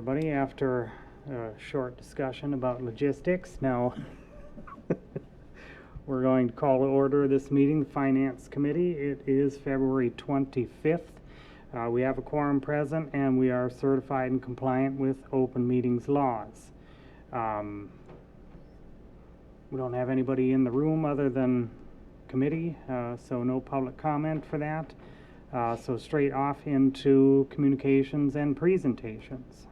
everybody. After a short discussion about logistics, now we're going to call to order this meeting, the Finance Committee. It is February 25th. We have a quorum present and we are certified and compliant with open meetings laws. We don't have anybody in the room other than committee, so no public comment for that. So straight off into communications and presentations.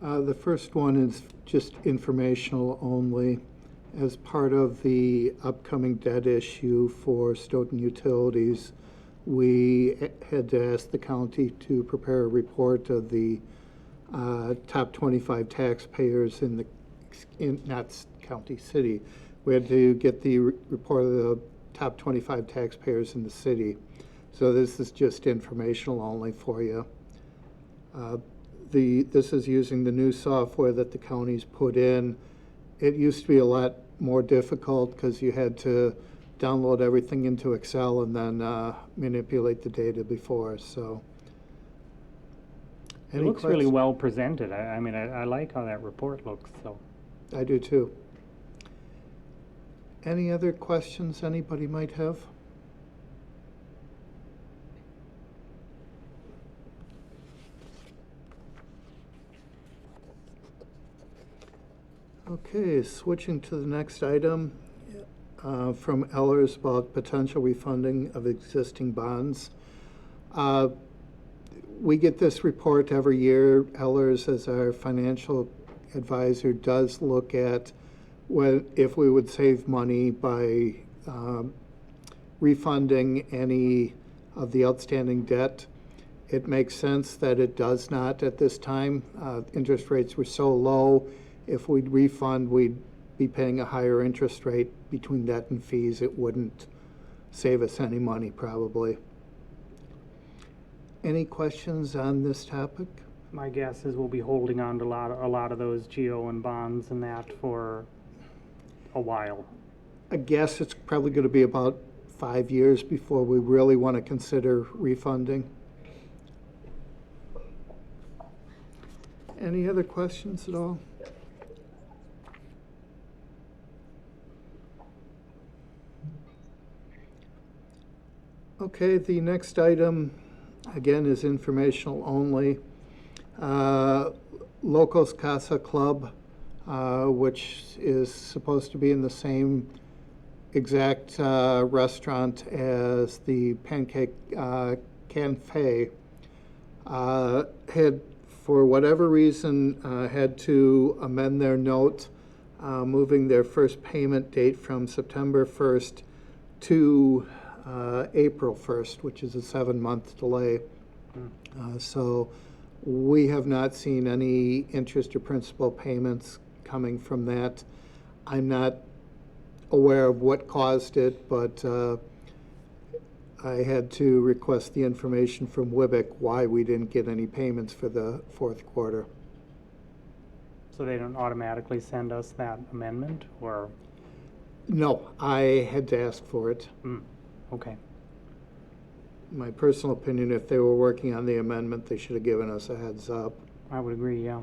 The first one is just informational only. As part of the upcoming debt issue for Stoughton Utilities, we had to ask the county to prepare a report of the top 25 taxpayers in not county, city. We had to get the report of the top 25 taxpayers in the city. So this is just informational only for you. This is using the new software that the county's put in. It used to be a lot more difficult because you had to download everything into Excel and then manipulate the data before. So it looks really well presented. I mean, I like how that report looks. So I do too. Any other questions anybody might have? Okay, switching to the next item from Ellers about potential refunding of existing bonds. We get this report every year. Ellers, as our financial advisor, does look at if we would save money by refunding any of the outstanding debt. It makes sense that it does not at this time. Interest rates were so low. If we'd refund, we'd be paying a higher interest rate between debt and fees. It wouldn't save us any money, probably. Any questions on this topic? my guess is we'll be holding on to a lot of those GO and bonds and that for a while. I guess it's probably going to be about 5 years before we really want to consider refunding. Any other questions at all? Okay, the next item, again, is informational only. Locos Casa Club, which is supposed to be in the same exact restaurant as the Pancake Cafe, had, for whatever reason, had to amend their note, moving their first payment date from September 1st to April 1st, which is a 7-month delay. So we have not seen any interest or principal payments coming from that. I'm not aware of what caused it, but I had to request the information from WIBIC why we didn't get any payments for the fourth quarter. So they don't automatically send us that amendment, or? No, I had to ask for it. Okay. My personal opinion, if they were working on the amendment, they should have given us a heads up. I would agree, yeah.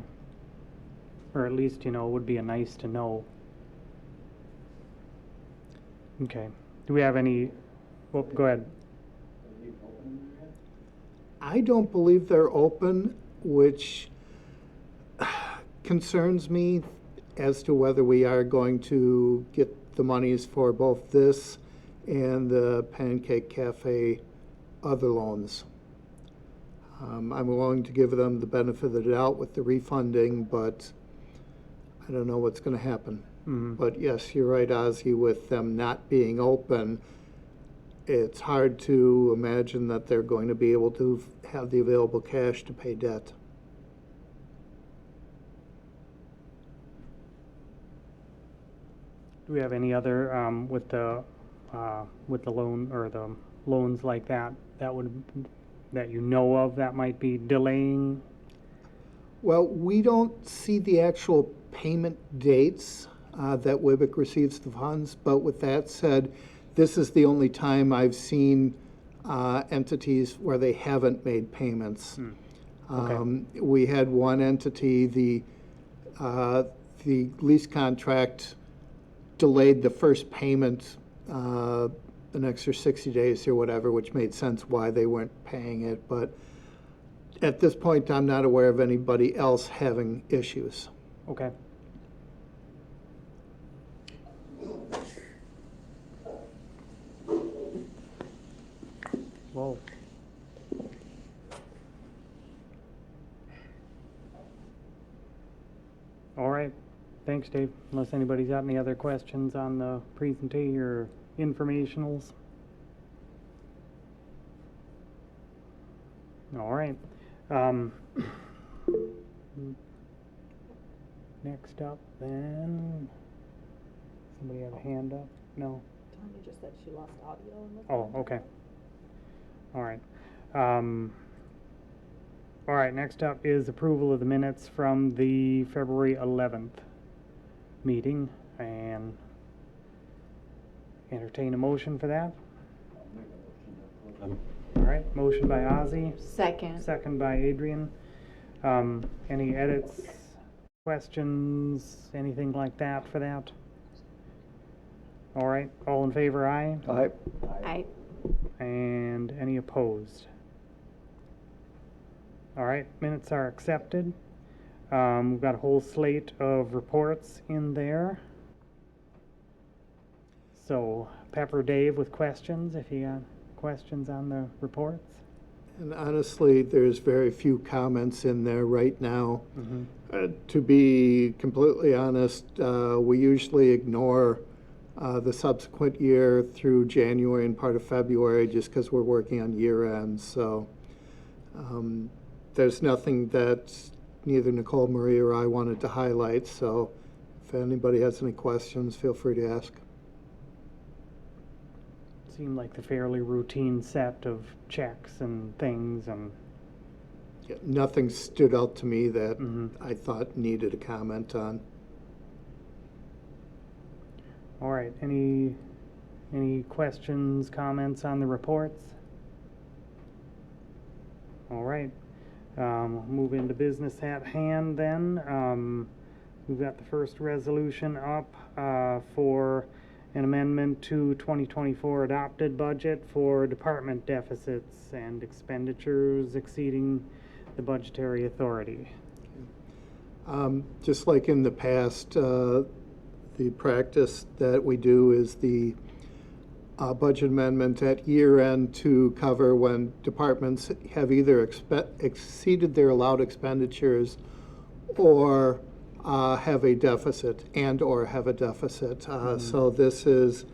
Or at least, you know, it would be a nice to know. Okay. Do we have any, well, go ahead. I don't believe they're open, which concerns me as to whether we are going to get the monies for both this and the Pancake Cafe other loans. I'm willing to give them the benefit of the doubt with the refunding, but I don't know what's going to happen. But yes, you're right, Ozzy, with them not being open, it's hard to imagine that they're going to be able to have the available cash to pay debt. Do we have any other with the loan or the loans like that that you know of that might be delaying? Well, we don't see the actual payment dates that WIBIC receives the funds, but with that said, this is the only time I've seen entities where they haven't made payments. We had one entity, the lease contract delayed the first payment an extra 60 days or whatever, which made sense why they weren't paying it. But at this point, I'm not aware of anybody else having issues. Okay. Whoa. All right. Thanks, Dave. Unless anybody's got any other questions on the presentation or informationals. All right. Next up, then, somebody have a hand up? No? Tanya just said she lost audio. Oh, okay. All right. All right, next up is approval of the minutes from the February 11th meeting, and entertain a motion for that. All right, motion by Ozzy, Second. second by Adrian. Any edits, questions, anything like that for that? All right, all in favor, aye? Aye. Aye. And any opposed? All right, minutes are accepted. We've got a whole slate of reports in there. So pepper Dave with questions if you got questions on the reports. And honestly, there's very few comments in there right now. Mm-hmm. To be completely honest, we usually ignore the subsequent year through January and part of February just because we're working on year end. So there's nothing that neither Nicole, Marie, or I wanted to highlight. So if anybody has any questions, feel free to ask. Seemed like the fairly routine set of checks and things, and Yeah, nothing stood out to me that Mhm. I thought needed a comment on. all right, any questions, comments on the reports? All right, move into business at hand then. We've got the first resolution up for an amendment to 2024 adopted budget for department deficits and expenditures exceeding the budgetary authority. Just like in the past, the practice that we do is the budget amendment at year end to cover when departments have either exceeded their allowed expenditures or have a deficit and/or have a deficit. So this is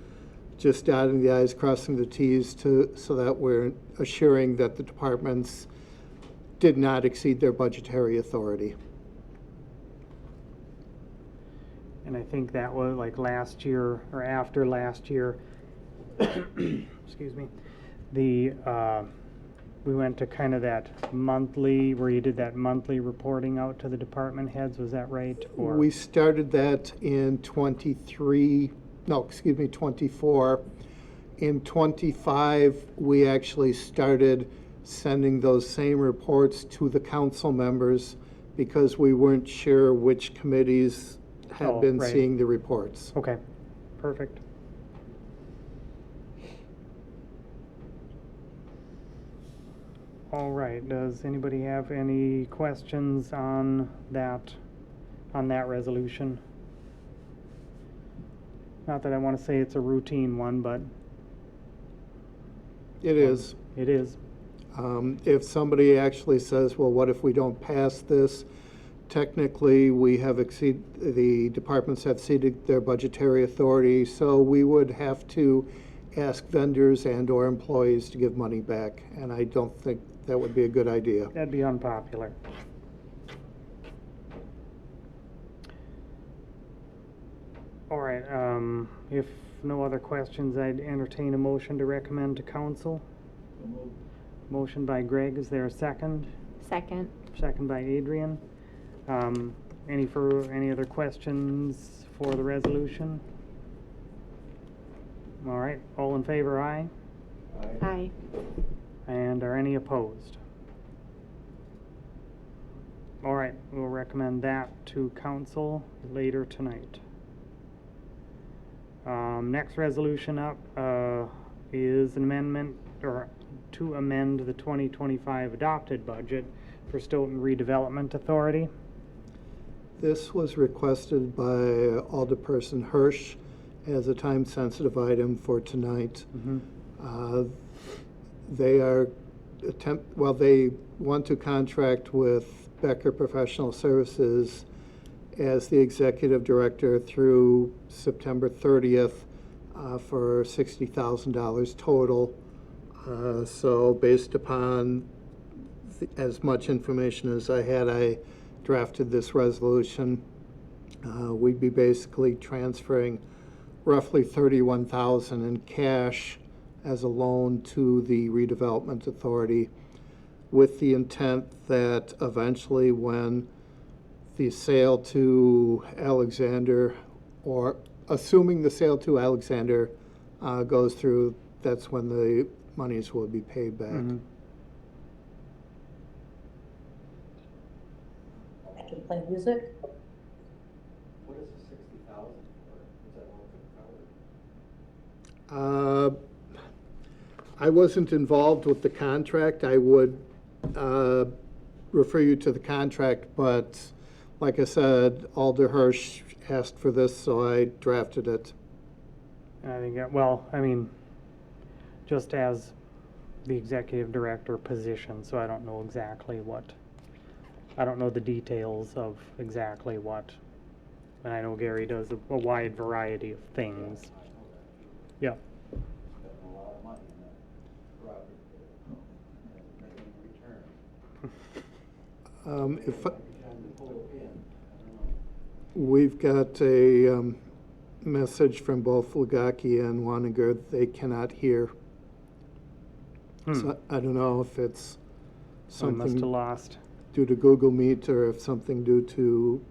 just dotting the i's, crossing the t's so that we're assuring that the departments did not exceed their budgetary authority. And I think that was like last year or after last year, excuse me, we went to kind of that monthly, where you did that monthly reporting out to the department heads, was that right? Or We started that in 24. In 25, we actually started sending those same reports to the council members because we weren't sure which committees had Oh, been right. seeing the reports. Okay, perfect. All right, does anybody have any questions on that resolution? Not that I want to say it's a routine one, but It is. it is. If somebody actually says, well, what if we don't pass this? Technically, the departments have exceeded their budgetary authority, so we would have to ask vendors and/or employees to give money back, and I don't think that would be a good idea. That'd be unpopular. All right, if no other questions, I'd entertain a motion to recommend to council. Motion by Greg, is there a second? Second. Second by Adrian. Any other questions for the resolution? All right, all in favor, aye? Aye. And are any opposed? All right, we'll recommend that to council later tonight. Next resolution up is an amendment, or to amend the 2025 adopted budget for Stoughton Redevelopment Authority. This was requested by Alderperson Hirsch as a time-sensitive item for tonight. They are they want to contract with Becker Professional Services as the executive director through September 30th for $60,000 total. So based upon as much information as I had, I drafted this resolution. We'd be basically transferring roughly $31,000 in cash as a loan to the redevelopment authority, with the intent that eventually, when the sale to Alexander, or assuming the sale to Alexander goes through, that's when the monies will be paid back. I can play music. What is the 60,000 for? Is that all for covered? I wasn't involved with the contract. I would refer you to the contract, but like I said, Alder Hirsch asked for this, so I drafted it. And I think, well, I mean, just as the executive director position, so I don't know exactly what, I don't know the details of exactly what, and I know Gary does a wide variety of things. Yeah. Spending a lot of money in that property. Hasn't made any return. If Every time they pull it in, I don't know. we've got a message from both Lugaki and Waniger, they cannot hear. So I don't know if it's So I must have something lost. due to Google Meet or if something due to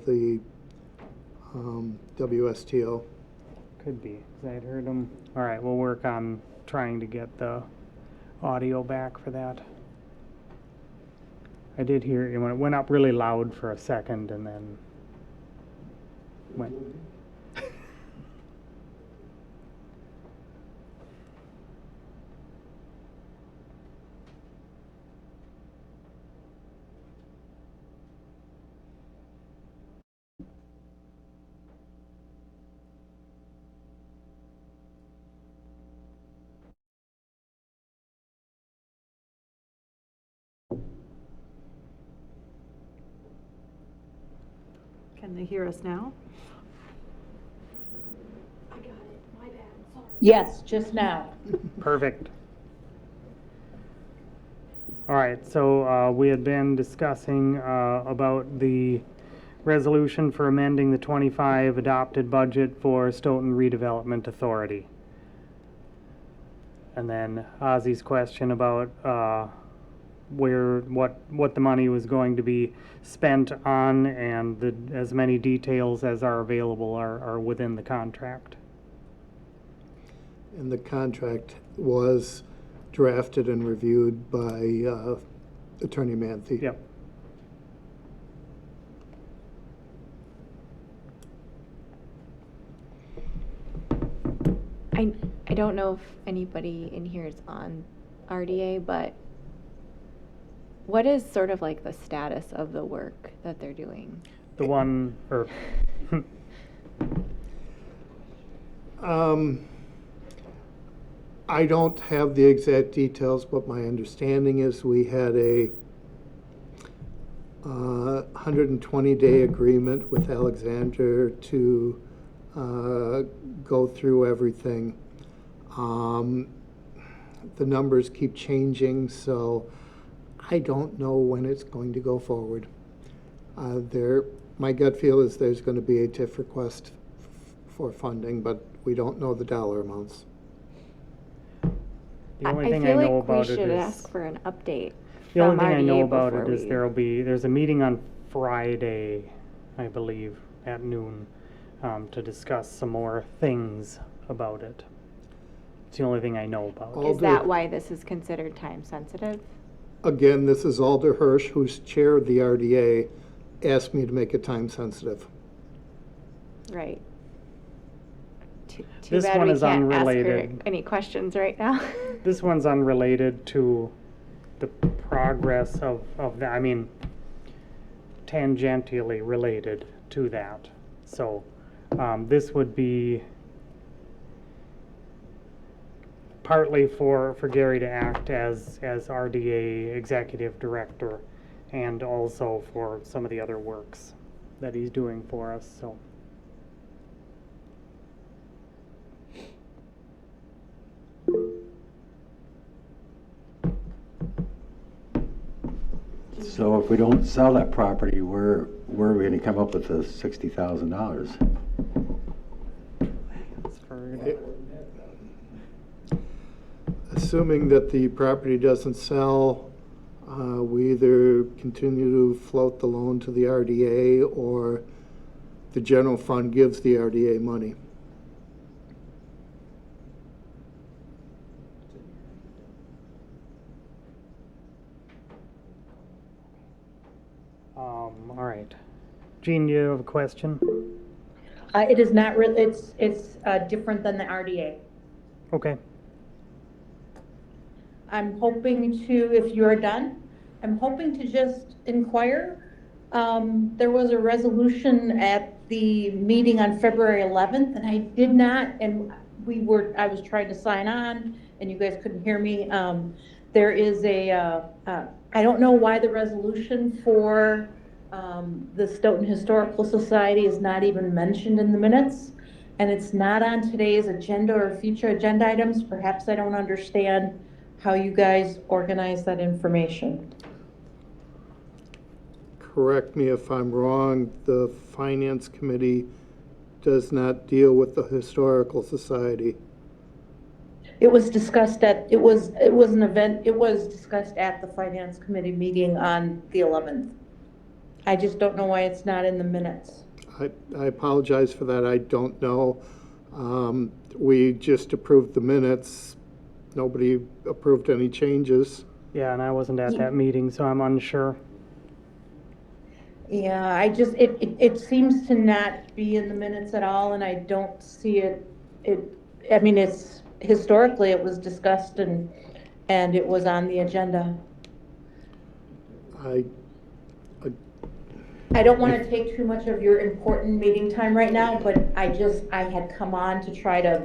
the WSTO. Could be, 'cause I'd heard them. All right, we'll work on trying to get the audio back for that. I did hear it when it went up really loud for a second and then went. Can they hear us now? I got it, my bad, sorry. Yes, just now. Perfect. All right, so we had been discussing about the resolution for amending the 25 adopted budget for Stoughton Redevelopment Authority. And then Ozzy's question about what the money was going to be spent on, and as many details as are available are within the contract. And the contract was drafted and reviewed by Attorney Manthe. Yep. I don't know if anybody in here is on RDA, but what is sort of like the status of the work that they're doing? The one, or I don't have the exact details, but my understanding is we had a 120-day agreement with Alexander to go through everything. The numbers keep changing, so I don't know when it's going to go forward. My gut feel is there's going to be a TIF request for funding, but we don't know the dollar amounts. the only I thing I feel know like we about it should is. ask for an update. The only from thing I know RDA about it before is we- there's a meeting on Friday, I believe, at noon, to discuss some more things about it. It's the only thing I know about it. All Is that the- why this is considered time sensitive? again, this is Alder Hirsch, who's chair of the RDA, asked me to make it time sensitive. Right. Too This bad one we is can't ask her unrelated. any questions right now. This one's unrelated to the progress of that, I mean, tangentially related to that. So, this would be partly for Gary to act as RDA executive director, and also for some of the other works that he's doing for us, so. So if we don't sell that property, where are we gonna come up with the $60,000? It's for- Assuming that the property doesn't sell, we either continue to float the loan to the RDA or the general fund gives the RDA money. All right. Gene, you have a question? It is not really, it's different than the RDA. Okay. I'm hoping to, if you're done, I'm hoping to just inquire. There was a resolution at the meeting on February 11th, and I did not, and I was trying to sign on, and you guys couldn't hear me. There is I don't know why the resolution for the Stoughton Historical Society is not even mentioned in the minutes, and it's not on today's agenda or future agenda items. Perhaps I don't understand how you guys organize that information. Correct me if I'm wrong, the Finance Committee does not deal with the Historical Society. It was discussed it was an event, it was discussed at the Finance Committee meeting on the 11th. I just don't know why it's not in the minutes. I apologize for that, I don't know. We just approved the minutes. Nobody approved any changes. Yeah, and I wasn't at that meeting, so I'm unsure. Yeah, it seems to not be in the minutes at all, and I don't see it, I mean, historically, it was discussed and it was on the agenda. I don't want to take too much of your important meeting time right now, but I had come on to try to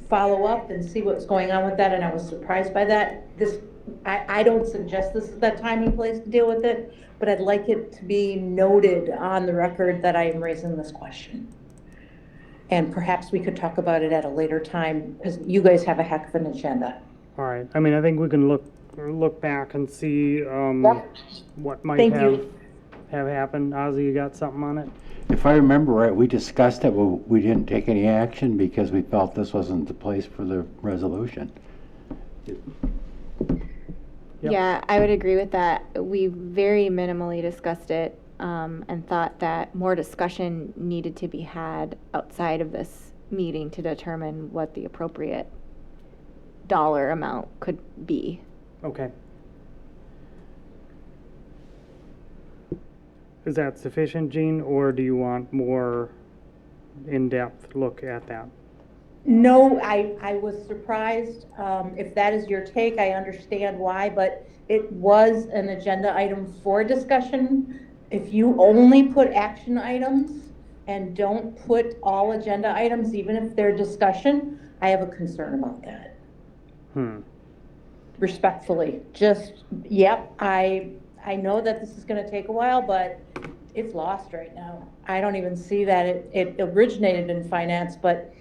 follow up and see what's going on with that, and I was surprised by that. I don't suggest this is that time and place to deal with it, but I'd like it to be noted on the record that I am raising this question. And perhaps we could talk about it at a later time, because you guys have a heck of an agenda. All right. I mean, I think we can look back and see Yep. what might Thank have you. happened. Ozzy, you got something on it? If I remember right, we discussed it, but we didn't take any action because we felt this wasn't the place for the resolution. Yep. Yeah, I would agree with that. We very minimally discussed it and thought that more discussion needed to be had outside of this meeting to determine what the appropriate dollar amount could be. Okay. Is that sufficient, Gene, or do you want more in-depth look at that? No, I was surprised. If that is your take, I understand why, but it was an agenda item for discussion. If you only put action items and don't put all agenda items, even if they're discussion, I have a concern about that. Respectfully, yep, I know that this is gonna take a while, but it's lost right now. I don't even see that it originated in finance, but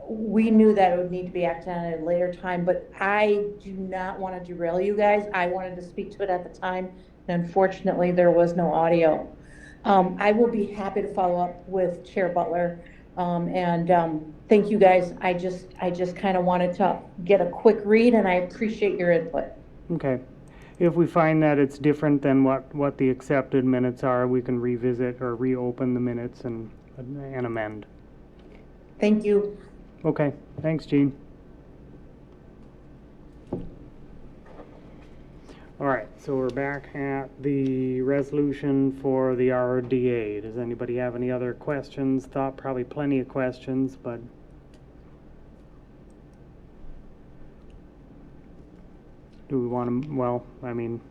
we knew that it would need to be acted on at a later time, but I do not want to derail you guys. I wanted to speak to it at the time, and unfortunately, there was no audio. I will be happy to follow up with Chair Butler, and thank you guys. I just kind of wanted to get a quick read, and I appreciate your input. Okay. If we find that it's different than what the accepted minutes are, we can revisit or reopen the minutes and amend. Thank you. Okay, thanks, Gene. All All right, so we're back at the resolution for the RDA. Does anybody have any other questions? Thought probably plenty of questions, but do we want to, well, I mean,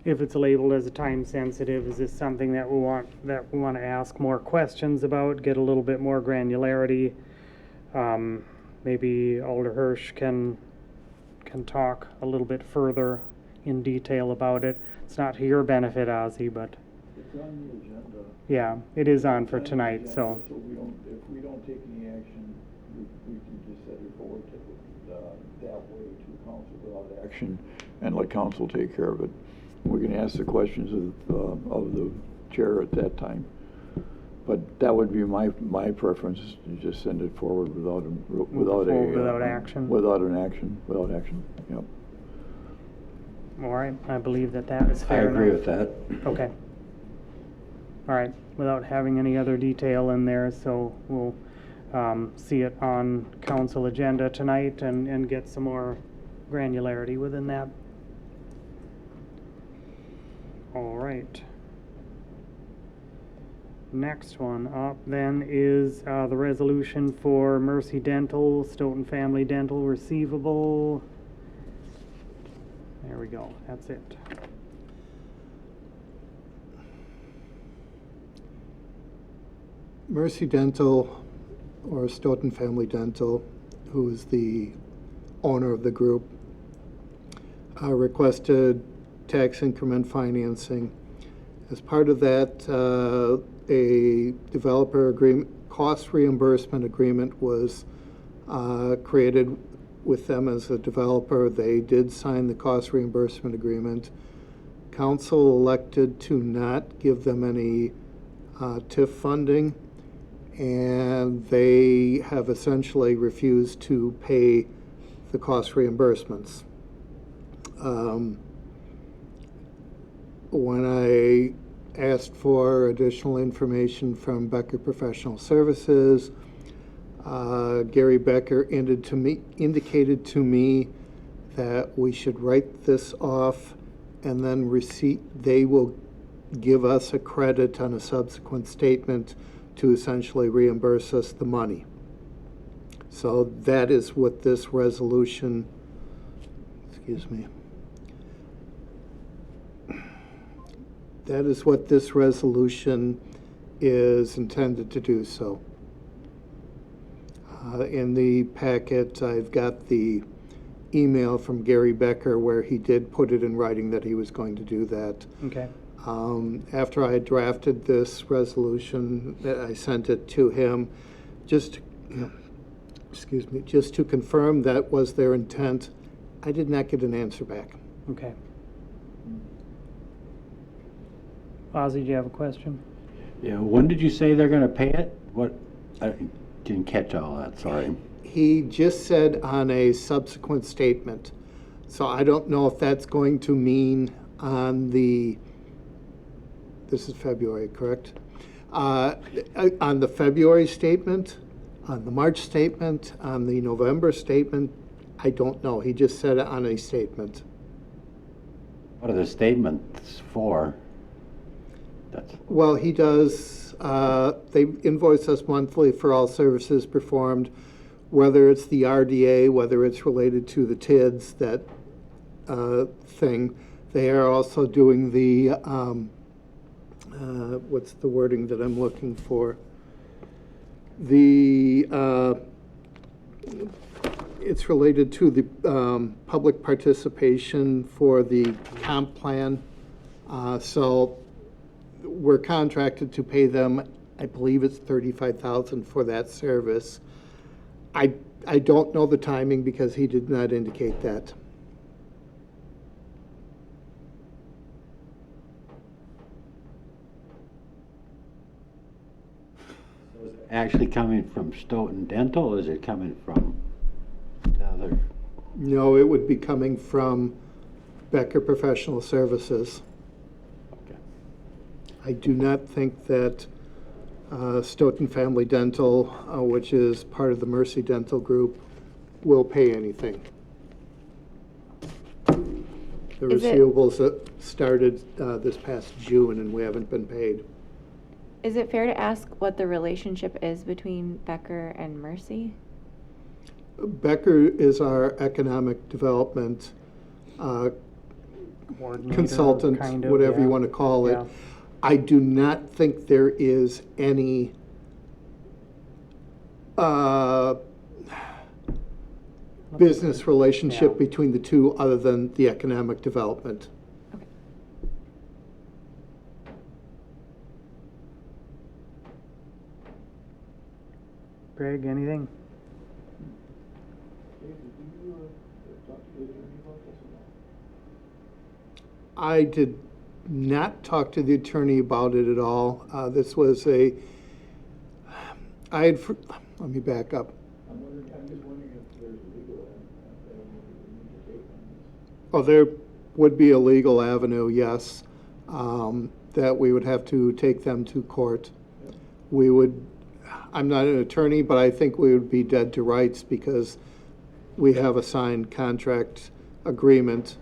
if it's labeled as a time sensitive, is this something that we want to ask more questions about, get a little bit more granularity? Maybe Alder Hirsch can talk a little bit further in detail about it. It's not to your benefit, Ozzy, but It's on the agenda. yeah, it is on for It's on the tonight, agenda, so. So we don't, if we don't take any action, we can just set it forward to, that way to council without action and let council take care of it. We can ask the questions of the chair at that time. But that would be my preference, to just send it forward without action. Without action, yep. All right, I believe that is I fair enough. agree with that. Okay. All right, without having any other detail in there, so we'll see it on council agenda tonight and get some more granularity within that. All right. Next one up then is the resolution for Mercy Dental, Stoughton Family Dental receivable. There we go, that's it. Mercy Dental, or Stoughton Family Dental, who is the owner of the group, requested tax increment financing. As part of that, a developer agreement, cost reimbursement agreement was created with them as a developer. They did sign the cost reimbursement agreement. Council elected to not give them any TIF funding, and they have essentially refused to pay the cost reimbursements. When I asked for additional information from Becker Professional Services, Gary Becker indicated to me that we should write this off, and then they will give us a credit on a subsequent statement to essentially reimburse us the money. So that is what this resolution, that is what this resolution is intended to do. So in the packet, I've got the email from Gary Becker where he did put it in writing that he was going to do that. Okay. After I had drafted this resolution, I sent it to him just to confirm that was their intent. I did not get an answer back. Okay. Ozzy, do you have a question? Yeah, when did you say they're gonna pay it? What, I didn't catch all that, sorry. He just said on a subsequent statement. So I don't know if that's going to mean on this is February, correct? On the February statement, on the March statement, on the November statement, I don't know. He just said it on a statement. What are the statements for? Well, he does, they invoice us monthly for all services performed, whether it's the RDA, whether it's related to the TIDS, that thing. They are also doing the, what's the wording that I'm looking for? It's related to the public participation for the comp plan. So we're contracted to pay them, I believe it's $35,000 for that service. I don't know the timing because he did not indicate that. Actually coming from Stoughton Dental, or is it coming from the other? No, it would be coming from Becker Professional Services. Okay. I do not think that Stoughton Family Dental, which is part of the Mercy Dental Group, will pay anything. The Is it- receivables that started this past June, and we haven't been paid. Is it fair to ask what the relationship is between Becker and Mercy? Becker is our economic development Coordinator, consultant, kind of, whatever yeah. you want to call it. Yeah. I do not think there is any business relationship Yeah. between the two other than the economic development. Okay. Greg, anything? Dave, did you talk to the attorney about this or not? I did not talk to the attorney about it at all. This was let me back up. I'm just wondering if there's a legal avenue we need to take on this. Oh, there would be a legal avenue, yes, that we would have to take them to court. We would, I'm not an attorney, but I think we would be dead to rights because we have a signed contract agreement.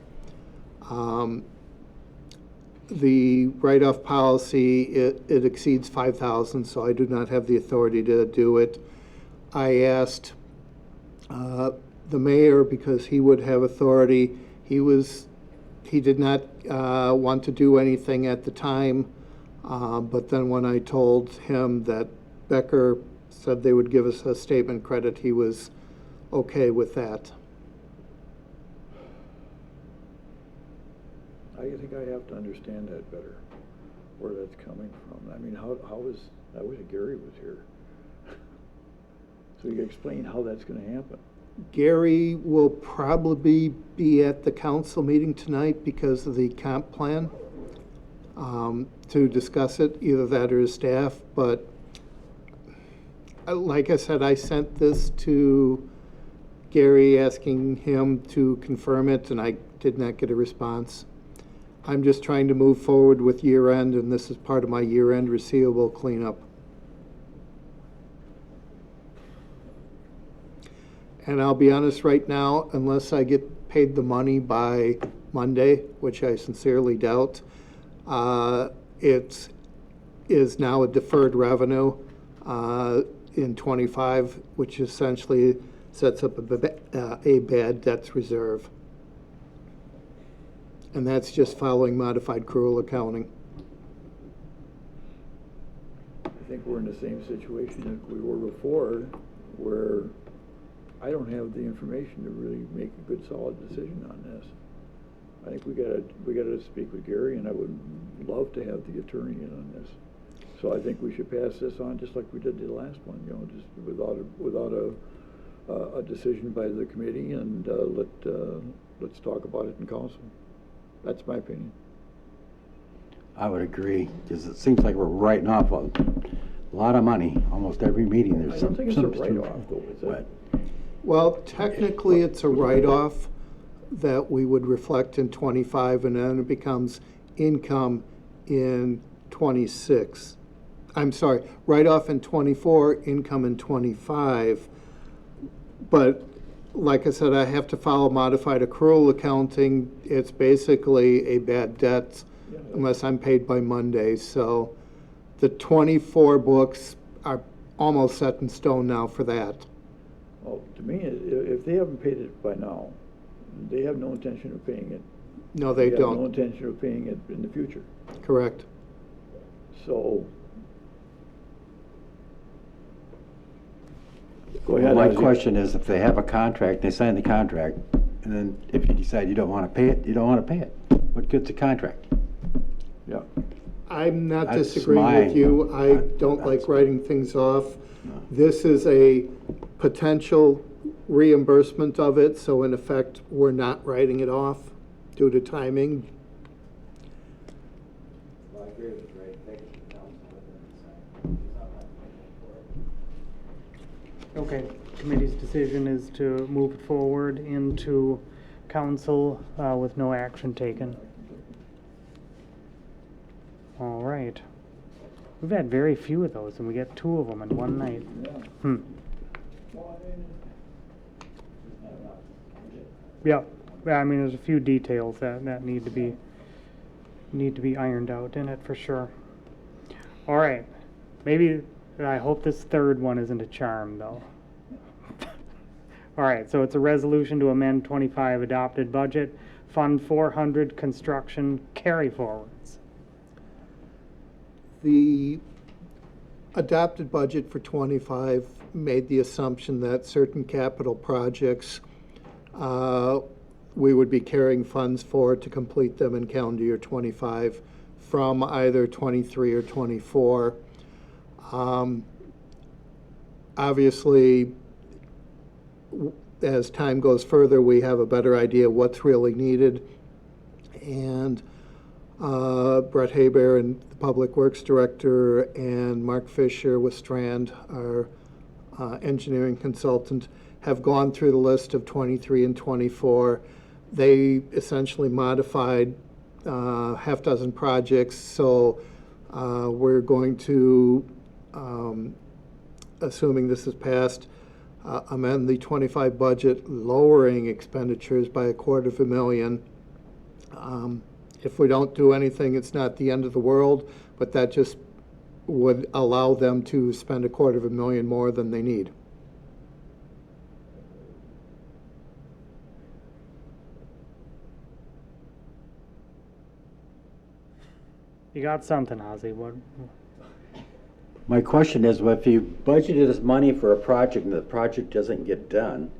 The write-off policy, it exceeds 5,000, so I do not have the authority to do it. I asked the mayor because he would have authority. He did not want to do anything at the time, but then when I told him that Becker said they would give us a statement credit, he was okay with that. I think I have to understand that better, where that's coming from. I mean, I wish Gary was here. So you can explain how that's gonna happen. Gary will probably be at the council meeting tonight because of the comp plan to discuss it, either that or his staff. But like I said, I sent this to Gary asking him to confirm it, and I did not get a response. I'm just trying to move forward with year end, and this is part of my year end receivable cleanup. And I'll be honest right now, unless I get paid the money by Monday, which I sincerely doubt, it is now a deferred revenue in '25, which essentially sets up a bad debts reserve. And that's just following modified accrual accounting. I think we're in the same situation that we were before, where I don't have the information to really make a good solid decision on this. I think we gotta speak with Gary, and I would love to have the attorney in on this. So I think we should pass this on just like we did the last one, just without a decision by the committee, and let's talk about it in council. That's my opinion. I would agree, because it seems like we're writing off a lot of money, almost every meeting. There's I some. don't think it's a write-off, though, is But it? Well, technically, it's a write-off that we would reflect in '25, and then it becomes income in '26. I'm sorry, write-off in '24, income in '25. But like I said, I have to follow modified accrual accounting. It's basically a bad debt unless I'm paid by Monday. So the '24 books are almost set in stone now for that. Well, to me, if they haven't paid it by now, they have no intention of paying it. No, they have no don't. intention of paying it in the future. Correct. So. Go ahead. my Ozzie. question is, if they have a contract, they sign the contract, and then if you decide you don't want to pay it, you don't want to pay it. What good's the contract? Yeah. I'm not That's disagreeing with mine. you. I don't That's- like writing things off. No. This is a potential reimbursement of it, so in effect, we're not writing it off due to timing. Well, I agree with Greg, thank you, council, but then it's not my opinion for it. Okay, committee's decision is to move it forward into council with no action taken. All right. We've had very few of those, and we get 2 of them in one night. Yeah. Hmm. Well, I mean, Yeah, I mean, there's a few details that need to be ironed out in it for sure. All right, maybe, I hope this third one isn't a charm, though. All right, so it's a resolution to amend 25 adopted budget, Fund 400 construction carry forwards. The adopted budget for '25 made the assumption that certain capital projects, we would be carrying funds for to complete them in calendar year '25 from either '23 or '24. Obviously, as time goes further, we have a better idea what's really needed. And Brett Haber, and the Public Works Director, and Mark Fisher with Strand, our engineering consultant, have gone through the list of 23 and 24. They essentially modified half dozen projects, so we're going to, assuming this is passed, amend the 25 budget, lowering expenditures by $250,000. If we don't do anything, it's not the end of the world, but that just would allow them to spend $250,000 more than they need. You got something, Ozzy? What? My question is, well, if you budgeted this money for a project and the project doesn't get done,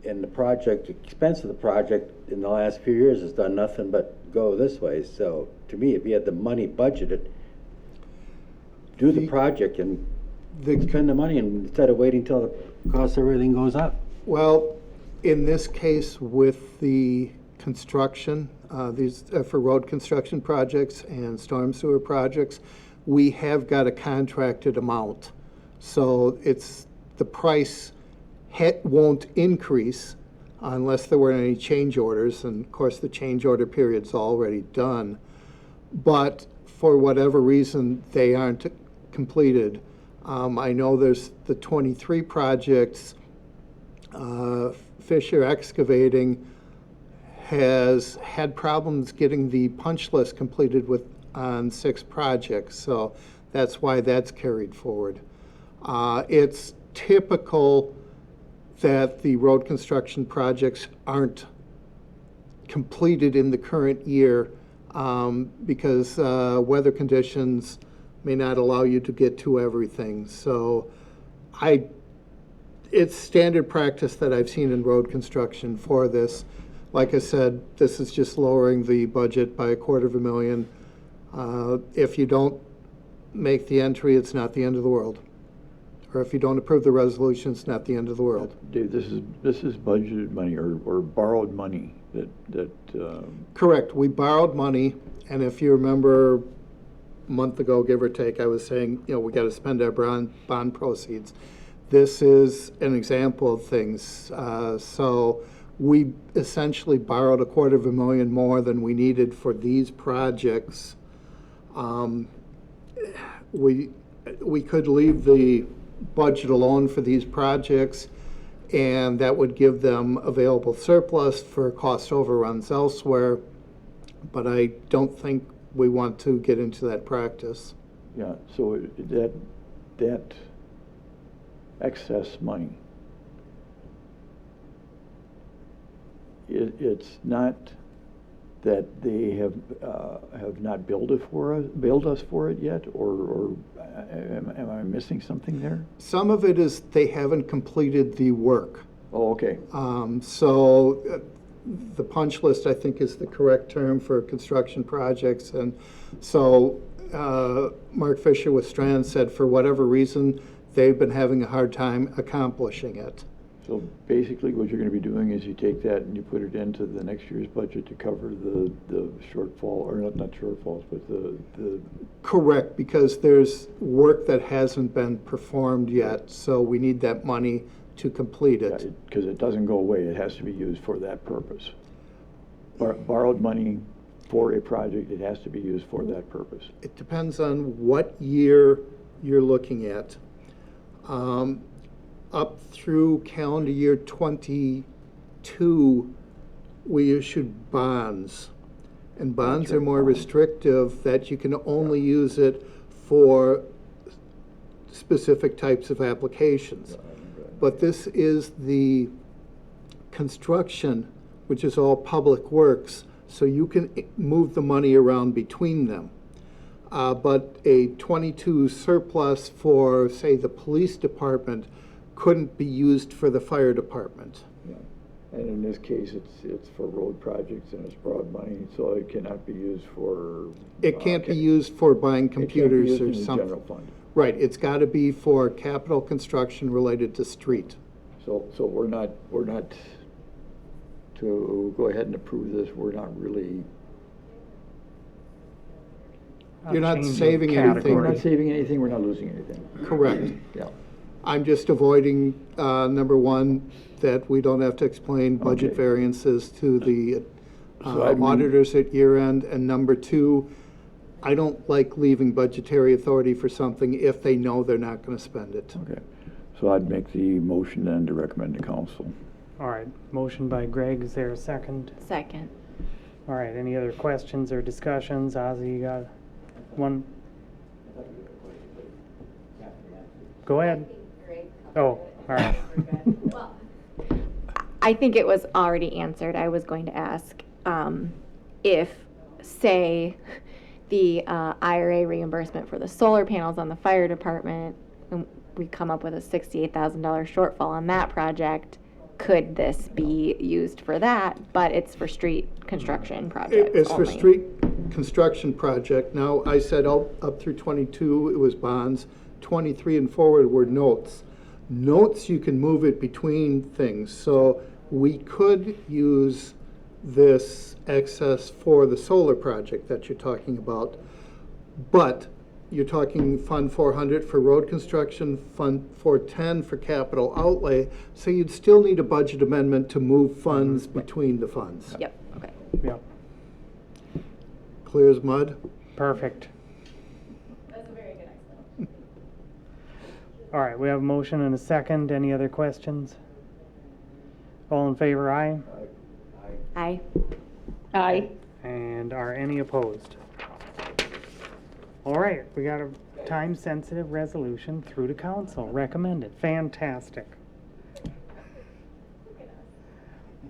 and the project, expense of the project in the last few years has done nothing but go this way. So to me, if you had the money budgeted, do the project and spend the money instead of waiting till the cost of everything goes up. Well, in this case, with the construction, these for road construction projects and storm sewer projects, we have got a contracted amount. So it's, the price won't increase unless there were any change orders, and of course the change order period's already done. But for whatever reason, they aren't completed. I know there's the 23 projects. Fisher Excavating has had problems getting the punch list completed on 6 projects, so that's why that's carried forward. It's typical that the road construction projects aren't completed in the current year because weather conditions may not allow you to get to everything. So it's standard practice that I've seen in road construction for this. Like I said, this is just lowering the budget by $250,000. If you don't make the entry, it's not the end of the world. Or if you don't approve the resolution, it's not the end of the world. Dave, this is budgeted money or borrowed money that. Correct. We borrowed money, and if you remember a month ago, give or take, I was saying, we got to spend our bond proceeds. This is an example of things. So we essentially borrowed $250,000 more than we needed for these projects. We could leave the budget alone for these projects, and that would give them available surplus for cost overruns elsewhere, but I don't think we want to get into that practice. Yeah, so that excess money, it's not that they have not billed us for it yet, or am I missing something there? Some of it is they haven't completed the work. Oh, okay. So the punch list, I think, is the correct term for construction projects. And so Mark Fisher with Strand said for whatever reason, they've been having a hard time accomplishing it. So basically what you're going to be doing is you take that and you put it into the next year's budget to cover the shortfall, or not shortfalls, but the... Correct, because there's work that hasn't been performed yet, so we need that money to complete it. Because it doesn't go away, it has to be used for that purpose. Borrowed money for a project, it has to be used for that purpose. It depends on what year you're looking at. Up through calendar year 20 2, we issued bonds. And bonds Gotcha. are more restrictive, that you can only use it for specific types of applications. But this is the construction, which is all public works, so you can move the money around between them. But a 22 surplus for, say, the police department couldn't be used for the fire department. Yeah. And in this case, it's for road projects and it's broad money, so it cannot be used for. It can't be used for buying computers It can't or be used in the something. general fund. Right, it's got to be for capital construction related to street. So we're not, to go ahead and approve this, we're not really, You're not Changing saving anything. we're category. not saving anything, we're not losing anything. Correct. Yeah. I'm just avoiding, number one, that we don't have to explain budget Okay. variances to the So I move- auditors at year end. And number two, I don't like leaving budgetary authority for something if they know they're not going to spend it. Okay, so I'd make the motion then to recommend to council. All right, motion by Greg, is there a second? Second. All right, any other questions or discussions? Ozzy, you got one? Go ahead. Oh, all right. I think it was already answered. I was going to ask if, say, the IRA reimbursement for the solar panels on the fire department, and we come up with a $68,000 shortfall on that project, could this be used for that? But it's for street construction projects It's for only. street construction project. Now, I said up through 22, it was bonds. 23 and forward were notes. Notes, you can move it between things. So we could use this excess for the solar project that you're talking about. But you're talking Fund 400 for road construction, Fund 410 for capital outlay. So you'd still need a budget amendment to move funds between the funds. Yep, okay. Yep, Clear as mud? perfect. All right, we have a motion and a second. Any other questions? All in favor, aye? Aye. Aye. And are any opposed? All right, we got a time-sensitive resolution through to council, recommended, fantastic.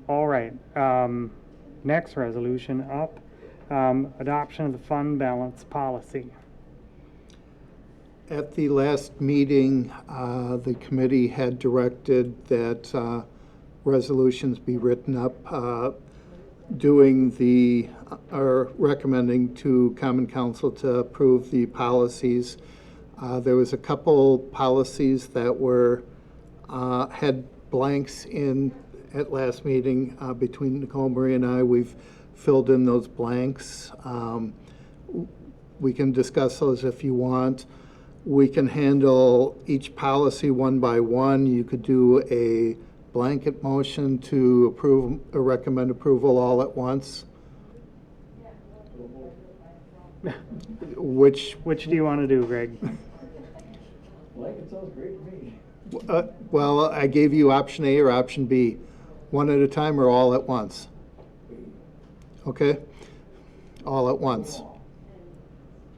All right, next resolution up, adoption of the fund balance policy. At the last meeting, the committee had directed that resolutions be written up recommending to Common Council to approve the policies. There was a couple policies that were, had blanks in at last meeting between Nicole Marie and I. We've filled in those blanks. We can discuss those if you want. We can handle each policy one by one. You could do a blanket motion to approve or recommend approval all at once. Which, Which do you want to do, Greg? Like, it sounds great to me. well, I gave you option A or option B. One at a time or all at once? Okay? All at once.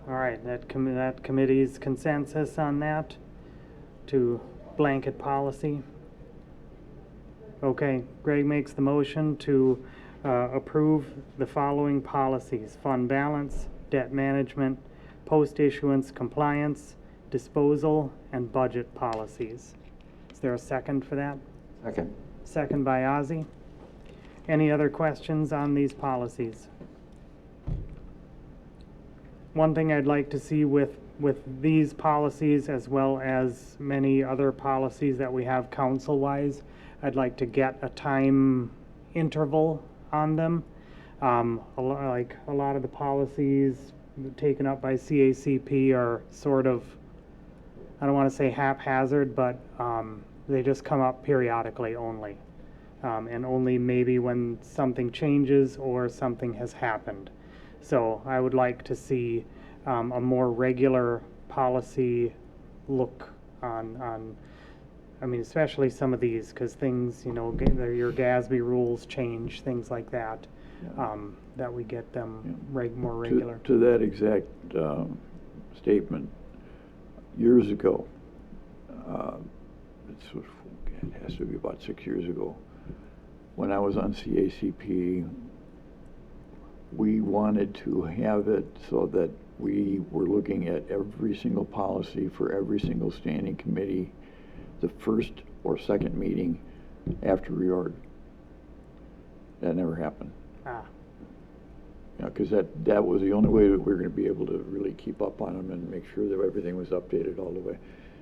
All right, that committee's consensus on that to blanket policy. Okay, Greg makes the motion to approve the following policies: fund balance, debt management, post-issuance compliance, disposal, and budget policies. Is there a second for that? Second. Second by Ozzy. Any other questions on these policies? One thing I'd like to see with these policies, as well as many other policies that we have council-wise, I'd like to get a time interval on them. Like a lot of the policies taken up by CACP are sort of, I don't want to say haphazard, but they just come up periodically only. And only maybe when something changes or something has happened. So I would like to see a more regular policy look on I mean, especially some of these, because things, you know, your GASB rules change, things like that, Yeah. that we get them Yeah. more To- regular. To that exact statement, years ago, it has to be about 6 years ago, when I was on CACP, we wanted to have it so that we were looking at every single policy for every single standing committee, the first or second meeting after reorg. That never happened. Ah, Because that was the only way that we were going to be able to really keep up on them and make sure that everything was updated all the way.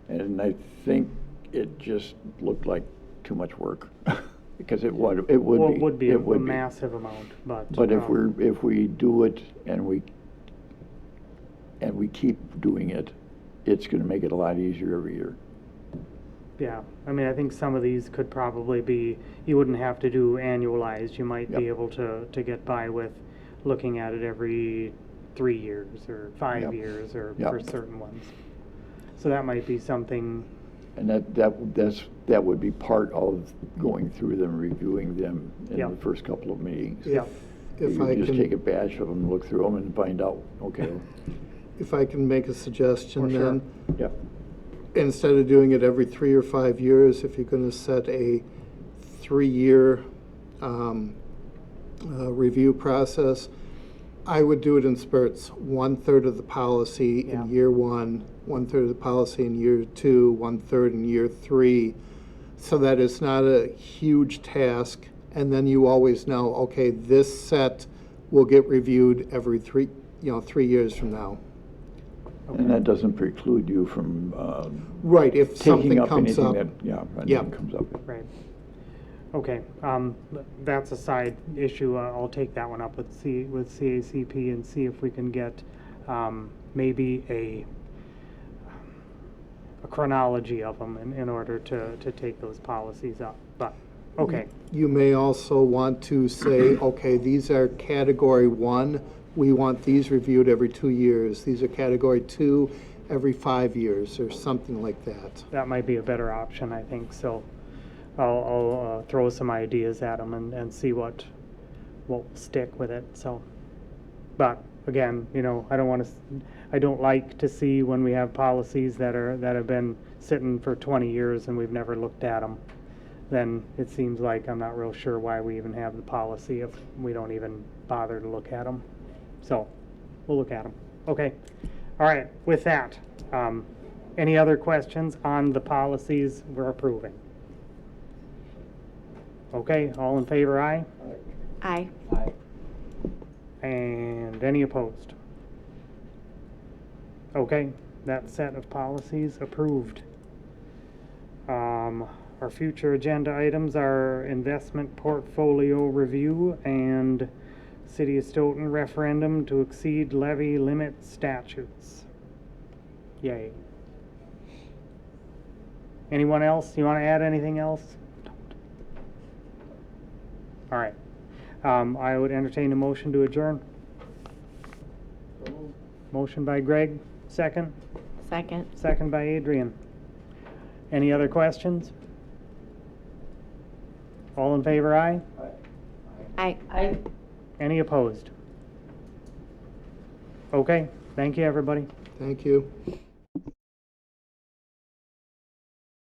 And I think it just looked like too much work, because it would be. well, it would be a It would be. massive amount, but. But if we do it and we keep doing it, it's going to make it a lot easier every year. Yeah, I mean, I think some of these could probably be, you wouldn't have to do annualized. You might be Yep. able to get by with looking at it every 3 years or 5 Yep. years or Yep. for certain ones. So that might be something, And that would be part of going through them, reviewing them in Yep. the first couple of meetings. yeah, If You I just take a can, batch of them, look through them, and find out, okay, if I can make a suggestion For sure. then, yep, instead of doing it every 3 or 5 years, if you're going to set a 3-year review process, I would do it in spurts. 1/3 of the policy Yeah. in year 1, 1/3 of the policy in year 2, 1/3 in year 3, so that it's not a huge task. And then you always know, okay, this set will get reviewed every 3 years from now. and that doesn't preclude you from Right, if taking something up comes anything up. that, yeah, Yeah. anything comes up. right. Okay, that's a side issue. I'll take that one up with CACP and see if we can get maybe a chronology of them in order to take those policies up. But, okay, You may also want to say, okay, these are category 1, we want these reviewed every 2 years. These are category 2, every 5 years, or something like that. that might be a better option, I think. So I'll throw some ideas at them and see what will stick with it. So, but again, you know, I don't like to see when we have policies that have been sitting for 20 years and we've never looked at them. Then it seems like I'm not real sure why we even have the policy if we don't even bother to look at them. So we'll look at them. Okay. All right. With that, any other questions on the policies we're approving? Okay. All in favor, aye? Aye. And any opposed? Okay. That set of policies approved. Our future agenda items are investment portfolio review and City of Stoughton referendum to exceed levy limit statutes. Yay. Anyone else? You want to add anything else? All right. I would entertain a motion to adjourn. Motion by Greg, second. Second. Second by Adrian. Any other questions? All in favor, aye? Aye. Any opposed? Okay, thank you, everybody. Thank you.